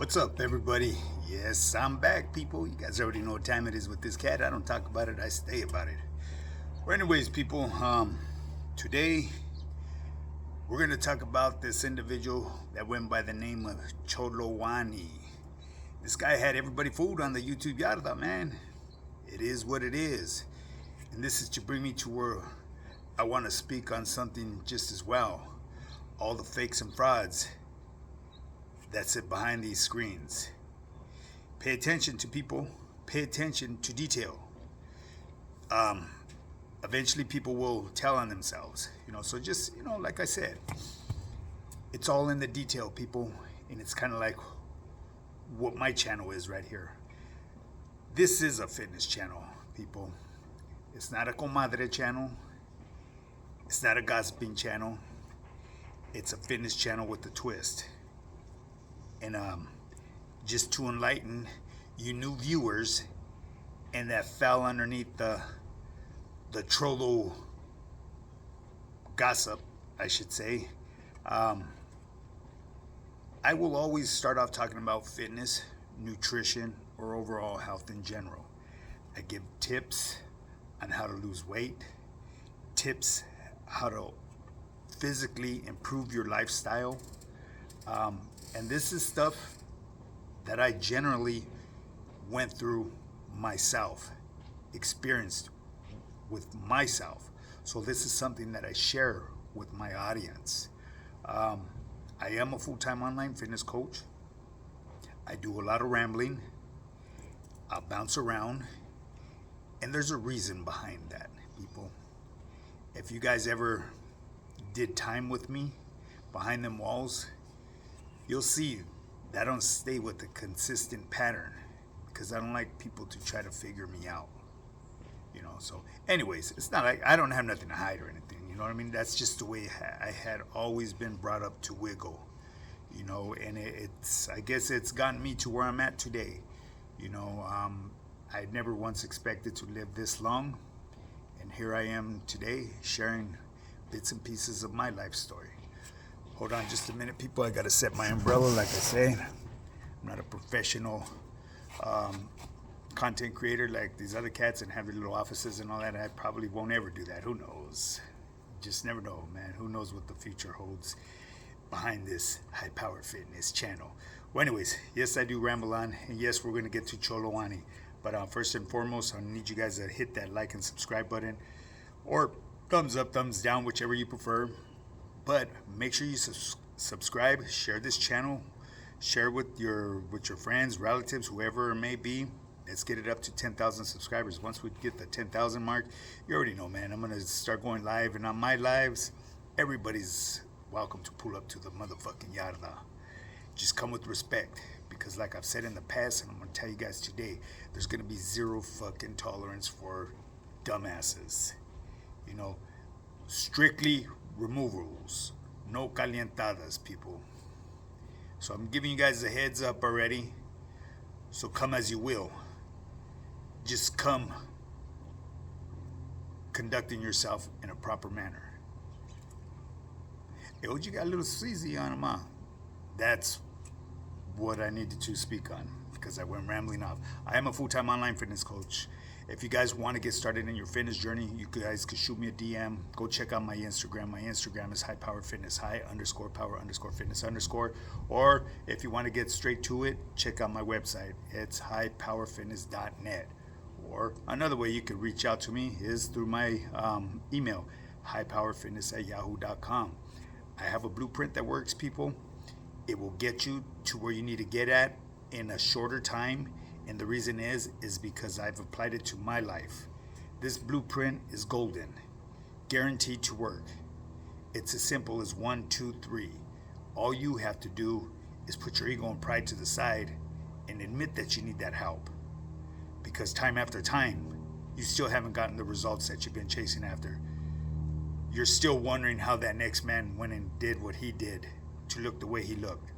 What's up, everybody? Yes, I'm back, people. You guys already know what time it is with this cat. I don't talk about it, I stay about it. Well, anyways, people, today we're going to talk about this individual that went by the name of Choloani. This guy had everybody fooled on the YouTube Yarda, man. It is what it is. And this is to bring me to where I want to speak on something just as well. All the fakes and frauds that sit behind these screens. Pay attention to people. Pay attention to detail. Eventually people will tell on themselves. So just, like I said, it's all in the detail, people. And it's kind of like what my channel is right here. This is a fitness channel, people. It's not a comadre channel. It's not a gossiping channel. It's a fitness channel with a twist. And just to enlighten you new viewers and that fell underneath the trollo gossip, I should say, I will always start off talking about fitness, nutrition, or overall health in general. I give tips on how to lose weight, tips how to physically improve your lifestyle. And this is stuff that I generally went through myself, experienced with myself. So this is something that I share with my audience. I am a full-time online fitness coach. I do a lot of rambling. I bounce around. And there's a reason behind that, people. If you guys ever did time with me behind them walls, you'll see that I don't stay with a consistent pattern because I don't like people to try to figure me out. So anyways, it's not like I don't have nothing to hide or anything. You know what I mean? That's just the way I had always been brought up to wiggle. And I guess it's gotten me to where I'm at today. I never once expected to live this long. And here I am today sharing bits and pieces of my life story. Hold on just a minute, people. I gotta set my umbrella, like I say. I'm not a professional content creator like these other cats and have their little offices and all that. I probably won't ever do that. Who knows? Just never know, man. Who knows what the future holds behind this high-powered fitness channel. Well, anyways, yes, I do ramble on, and yes, we're gonna get to Choloani. But first and foremost, I need you guys to hit that like and subscribe button, or thumbs up, thumbs down, whichever you prefer. But make sure you subscribe, share this channel, share with your friends, relatives, whoever it may be. Let's get it up to 10,000 subscribers. Once we get the 10,000 mark, you already know, man, I'm going to start going live. And on my lives, everybody's welcome to pull up to the motherfucking Yarda. Just come with respect. Because like I've said in the past, and I'm going to tell you guys today, there's going to be zero fucking tolerance for dumbasses. Strictly removals, no calientadas, people. So I'm giving you guys a heads up already. So come as you will. Just come conducting yourself in a proper manner. Hey, you got a little sleazy on him, huh? That's what I needed to speak on because I went rambling off. I am a full-time online fitness coach. If you guys want to get started in your fitness journey, you guys could shoot me a DM. Go check out my Instagram. My Instagram is high-powered-fitness, high_power_fitness_. Or if you want to get straight to it, check out my website. It's highpowerfitness.net. Or another way you could reach out to me is through my email, highpowerfitness@yahoo.com. I have a blueprint that works, people. It will get you to where you need to get at in a shorter time. And the reason is because I've applied it to my life. This blueprint is golden, guaranteed to work. It's as simple as 1, 2, 3. All you have to do is put your ego and pride to the side and admit that you need that help. Because time after time, you still haven't gotten the results that you've been chasing after. You're still wondering how that next man went and did what he did to look the way he looked.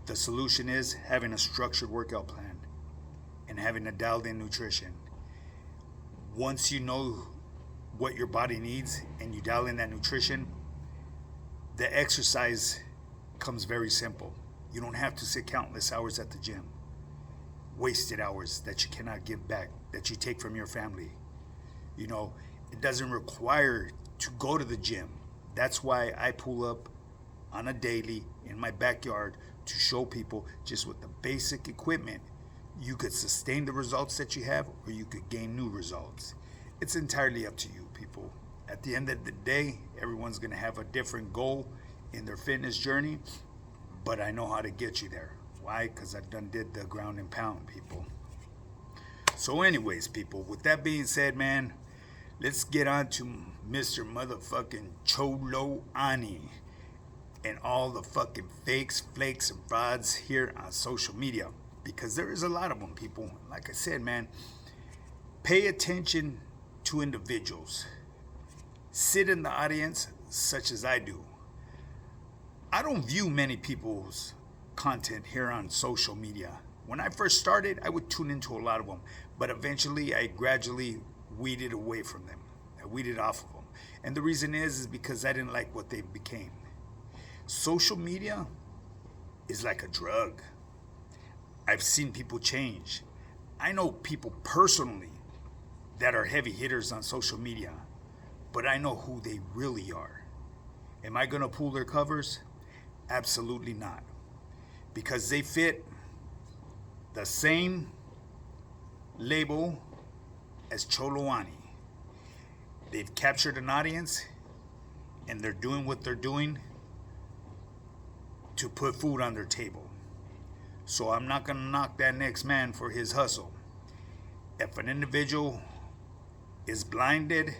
The solution is having a structured workout plan and having a dialed-in nutrition. Once you know what your body needs and you dial in that nutrition, the exercise comes very simple. You don't have to sit countless hours at the gym. Wasted hours that you cannot give back, that you take from your family. You know, it doesn't require to go to the gym. That's why I pull up on a daily in my backyard to show people just with the basic equipment, you could sustain the results that you have or you could gain new results. It's entirely up to you, people. At the end of the day, everyone's going to have a different goal in their fitness journey, but I know how to get you there. Why? Because I've did the ground and pound, people. So anyways, people, with that being said, man, let's get on to Mr. Motherfucking Choloani and all the fucking fakes, flakes, and frauds here on social media. Because there is a lot of them, people. Like I said, man, pay attention to individuals. Sit in the audience such as I do. I don't view many people's content here on social media. When I first started, I would tune into a lot of them. But eventually, I gradually weeded away from them. I weeded off of them. And the reason is because I didn't like what they became. Social media is like a drug. I've seen people change. I know people personally that are heavy hitters on social media, but I know who they really are. Am I going to pull their covers? Absolutely not. Because they fit the same label as Choloani. They've captured an audience and they're doing what they're doing to put food on their table. So I'm not going to knock that next man for his hustle. If an individual is blinded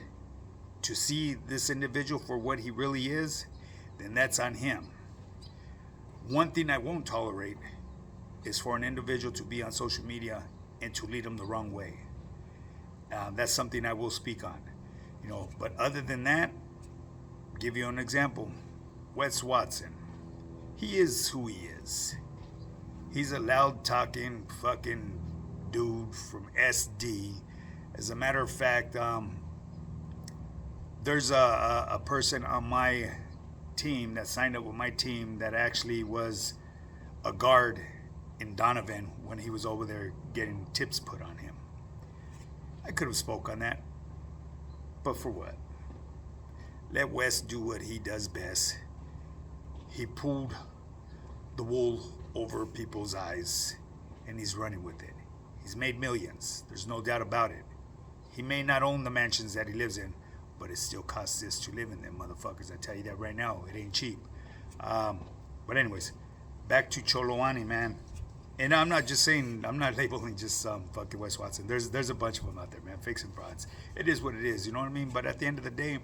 to see this individual for what he really is, then that's on him. One thing I won't tolerate is for an individual to be on social media and to lead them the wrong way. That's something I will speak on. You know, but other than that, give you an example. Wes Watson. He is who he is. He's a loud talking fucking dude from SD. As a matter of fact, there's a person on my team that signed up with my team that actually was a guard in Donovan when he was over there getting tips put on him. I could have spoke on that, but for what? Let Wes do what he does best. He pulled the wool over people's eyes and he's running with it. He's made millions. There's no doubt about it. He may not own the mansions that he lives in, but it still costs this to live in them, motherfuckers. I tell you that right now. It ain't cheap. But anyways, back to Choloani, man. And I'm not just saying, I'm not labeling just fucking Wes Watson. There's a bunch of them out there, man. Fakes and frauds. It is what it is, you know what I mean? But at the end of the day,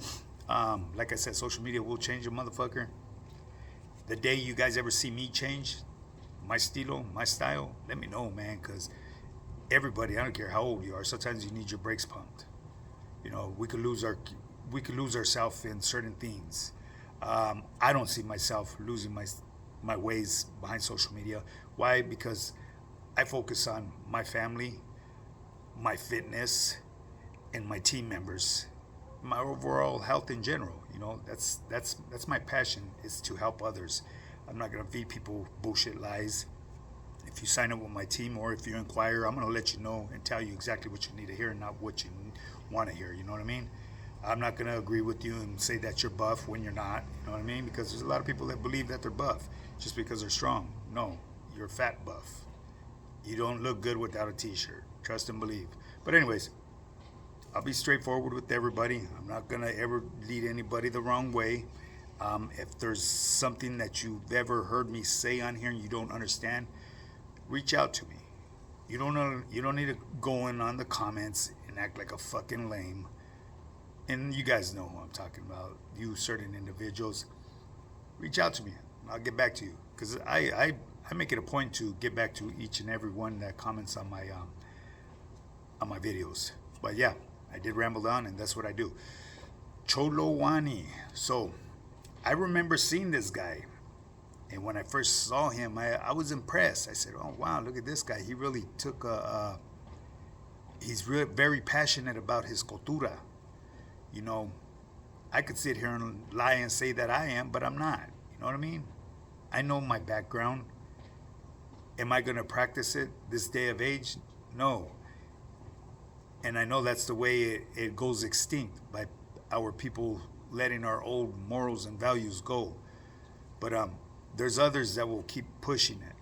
like I said, social media will change a motherfucker. The day you guys ever see me change, my stilo, my style, let me know, man, because everybody, I don't care how old you are, sometimes you need your brakes pumped. You know, we could lose ourselves in certain things. I don't see myself losing my ways behind social media. Why? Because I focus on my family, my fitness, and my team members, my overall health in general. You know, that's my passion, is to help others. I'm not gonna feed people bullshit lies. If you sign up with my team or if you inquire, I'm gonna let you know and tell you exactly what you need to hear and not what you want to hear. You know what I mean? I'm not gonna agree with you and say that you're buff when you're not. You know what I mean? Because there's a lot of people that believe that they're buff just because they're strong. No, you're fat buff. You don't look good without a t-shirt. Trust and believe. But anyways, I'll be straightforward with everybody. I'm not gonna ever lead anybody the wrong way. If there's something that you've ever heard me say on here and you don't understand, reach out to me. You don't need to go in on the comments and act like a fucking lame. And you guys know who I'm talking about. You certain individuals, reach out to me. I'll get back to you, because I make it a point to get back to each and every one that comments on my videos. But yeah, I did ramble on, and that's what I do. Choloani. So I remember seeing this guy, and when I first saw him, I was impressed. I said, "Oh wow, look at this guy. He really took he's very passionate about his cultura." You know, I could sit here and lie and say that I am, but I'm not. You know what I mean? I know my background. Am I going to practice it this day of age? No. And I know that's the way it goes extinct, by our people letting our old morals and values go. But there's others that will keep pushing it,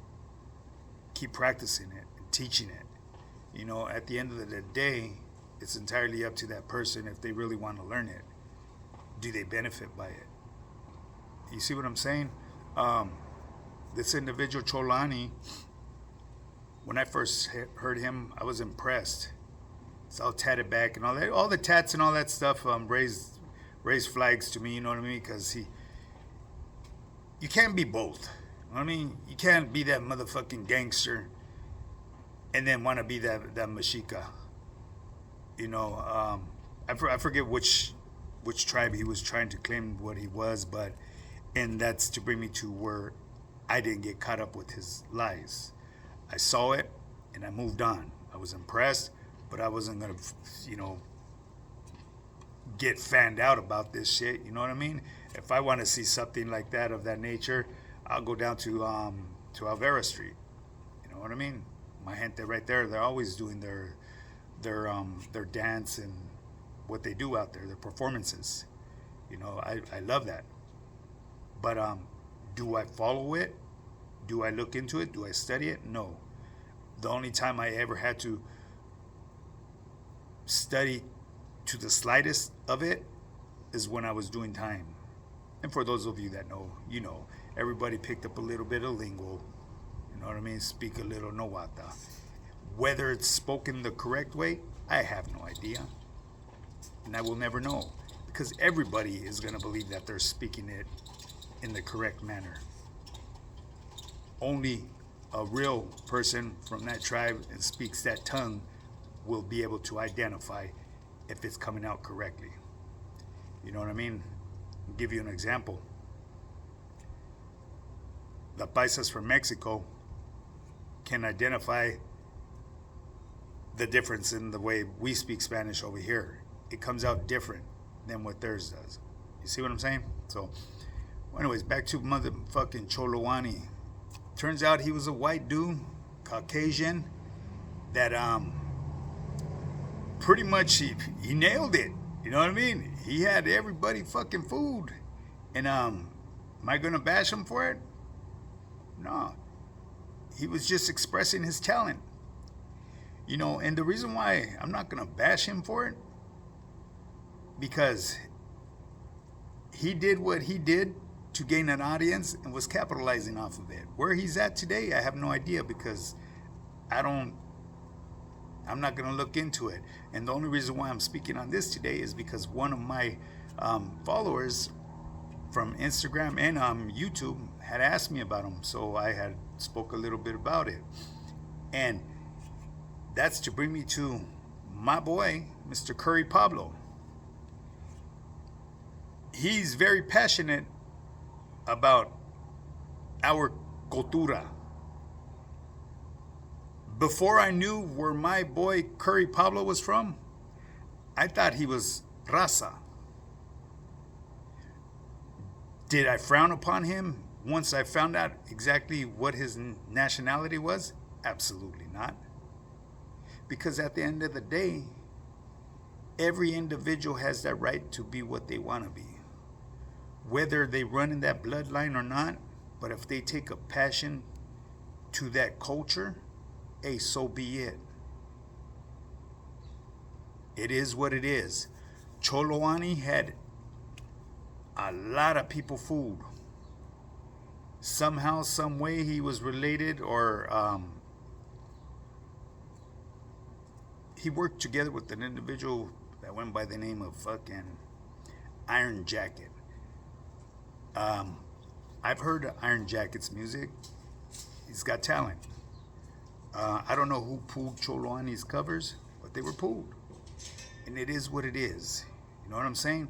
keep practicing it, and teaching it. You know, at the end of the day, it's entirely up to that person if they really want to learn it. Do they benefit by it? You see what I'm saying? This individual, Choloani, when I first heard him, I was impressed. It's all tatted back and all that. All the tats and all that stuff raised flags to me, you know what I mean? Because you can't be both. You know what I mean? You can't be that motherfucking gangster and then want to be that Mexica. You know, I forget which tribe he was trying to claim what he was, and that's to bring me to where I didn't get caught up with his lies. I saw it and I moved on. I was impressed, but I wasn't gonna, get fanned out about this shit. You know what I mean? If I want to see something like that of that nature, I'll go down to Alvera Street. You know what I mean? My gente right there, they're always doing their dance and what they do out there, their performances. You know, I love that. But do I follow it? Do I look into it? Do I study it? No. The only time I ever had to study to the slightest of it is when I was doing time. And for those of you that know, you know, everybody picked up a little bit of lingo. You know what I mean? Speak a little Nahuatl. Whether it's spoken the correct way, I have no idea. And I will never know. Because everybody is going to believe that they're speaking it in the correct manner. Only a real person from that tribe and speaks that tongue will be able to identify if it's coming out correctly. You know what I mean? I'll give you an example. The paisas from Mexico can identify the difference in the way we speak Spanish over here. It comes out different than what theirs does. You see what I'm saying? So, anyways, back to motherfucking Choloani. Turns out he was a white dude, Caucasian, that pretty much he nailed it. You know what I mean? He had everybody fucking fooled. And am I gonna bash him for it? No. He was just expressing his talent. You know, and the reason why I'm not gonna bash him for it, because he did what he did to gain an audience and was capitalizing off of it. Where he's at today, I have no idea, because I'm not going to look into it. And the only reason why I'm speaking on this today is because one of my followers from Instagram and YouTube had asked me about him. So I had spoke a little bit about it. And that's to bring me to my boy, Mr. Curry Pablo. He's very passionate about our cultura. Before I knew where my boy Curry Pablo was from, I thought he was raza. Did I frown upon him once I found out exactly what his nationality was? Absolutely not. Because at the end of the day, every individual has that right to be what they want to be. Whether they run in that bloodline or not, but if they take a passion to that culture, hey, so be it. It is what it is. Choloani had a lot of people fooled. Somehow, some way he was related, or he worked together with an individual that went by the name of fucking Iron Jacket. I've heard Iron Jacket's music. He's got talent. I don't know who pulled Choloani's covers, but they were pulled. And it is what it is. You know what I'm saying?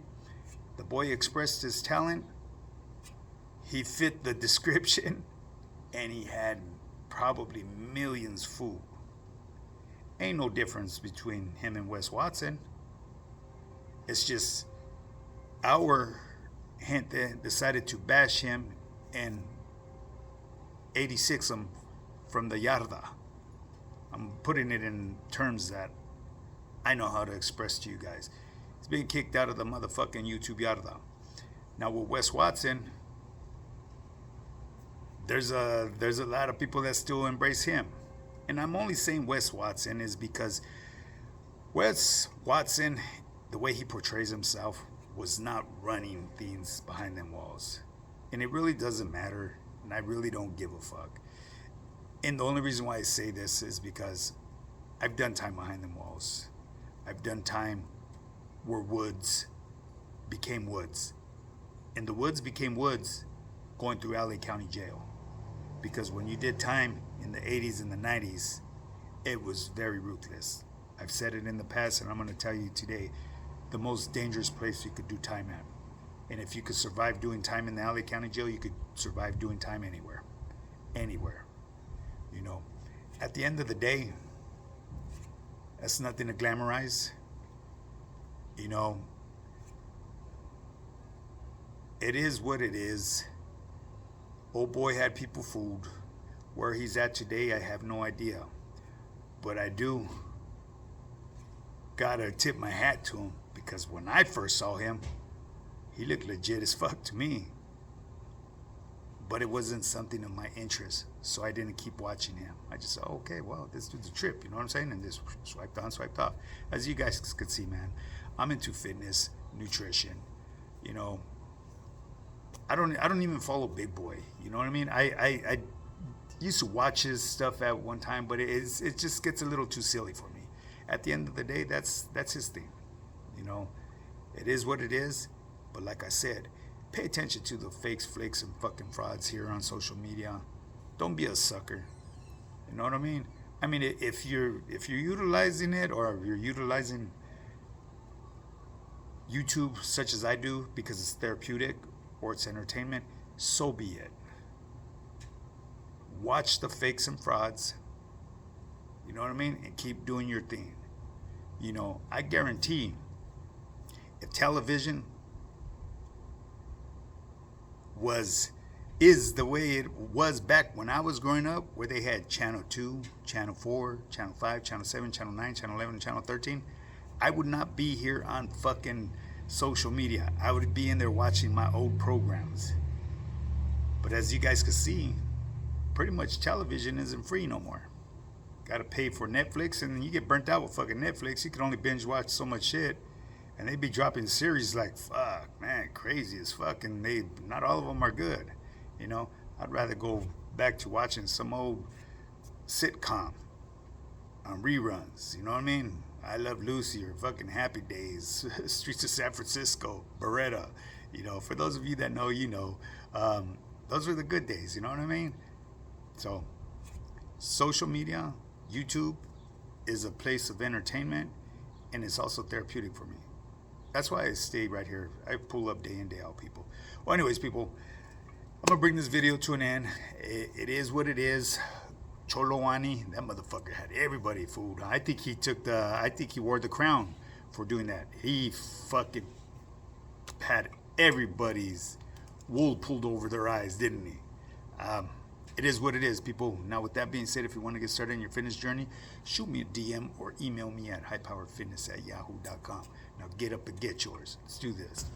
The boy expressed his talent. He fit the description. And he had probably millions fooled. Ain't no difference between him and Wes Watson. It's just our gente decided to bash him and 86 him from the Yarda. I'm putting it in terms that I know how to express to you guys. He's being kicked out of the motherfucking YouTube Yarda. Now with Wes Watson, there's a lot of people that still embrace him. And I'm only saying Wes Watson is because Wes Watson, the way he portrays himself, was not running things behind them walls. And it really doesn't matter, and I really don't give a fuck. And the only reason why I say this is because I've done time behind them walls. I've done time where woods became woods. And the woods became woods going through LA County Jail. Because when you did time in the 80s and the 90s, it was very ruthless. I've said it in the past, and I'm going to tell you today, the most dangerous place you could do time at. And if you could survive doing time in the LA County Jail, you could survive doing time anywhere. Anywhere. You know, at the end of the day, that's nothing to glamorize. You know, it is what it is. Old boy had people fooled. Where he's at today, I have no idea. But I do gotta tip my hat to him, because when I first saw him, he looked legit as fuck to me. But it wasn't something of my interest, so I didn't keep watching him. I just said, okay, well, this dude's a trip, you know what I'm saying? And just swiped on, swiped off. As you guys could see, man, I'm into fitness, nutrition. You know, I don't even follow Big Boy. You know what I mean? I used to watch his stuff at one time, but it just gets a little too silly for me. At the end of the day, that's his thing. You know, it is what it is. But like I said, pay attention to the fakes, flakes, and fucking frauds here on social media. Don't be a sucker. You know what I mean? I mean, if you're utilizing it, or you're utilizing YouTube such as I do because it's therapeutic or it's entertainment, so be it. Watch the fakes and frauds. You know what I mean? And keep doing your thing. You know, I guarantee if television is the way it was back when I was growing up, where they had Channel 2, Channel 4, Channel 5, Channel 7, Channel 9, Channel 11, and Channel 13, I would not be here on fucking social media. I would be in there watching my old programs. But as you guys can see, pretty much television isn't free no more. Gotta pay for Netflix, and you get burnt out with fucking Netflix. You can only binge watch so much shit. And they be dropping series like, fuck, man, crazy as fuck. And not all of them are good. You know, I'd rather go back to watching some old sitcom on reruns. You know what I mean? I Love Lucy, or fucking Happy Days, Streets of San Francisco, Beretta. You know, for those of you that know, you know, those are the good days. You know what I mean? So, social media, YouTube, is a place of entertainment, and it's also therapeutic for me. That's why I stay right here. I pull up day in, day out, people. Well, anyways, people, I'm going to bring this video to an end. It is what it is. Choloani, that motherfucker had everybody fooled. I think he wore the crown for doing that. He fucking had everybody's wool pulled over their eyes, didn't he? It is what it is, people. Now, with that being said, if you want to get started on your fitness journey, shoot me a DM or email me at highpowerfitness@yahoo.com. Now, get up and get yours. Let's do this.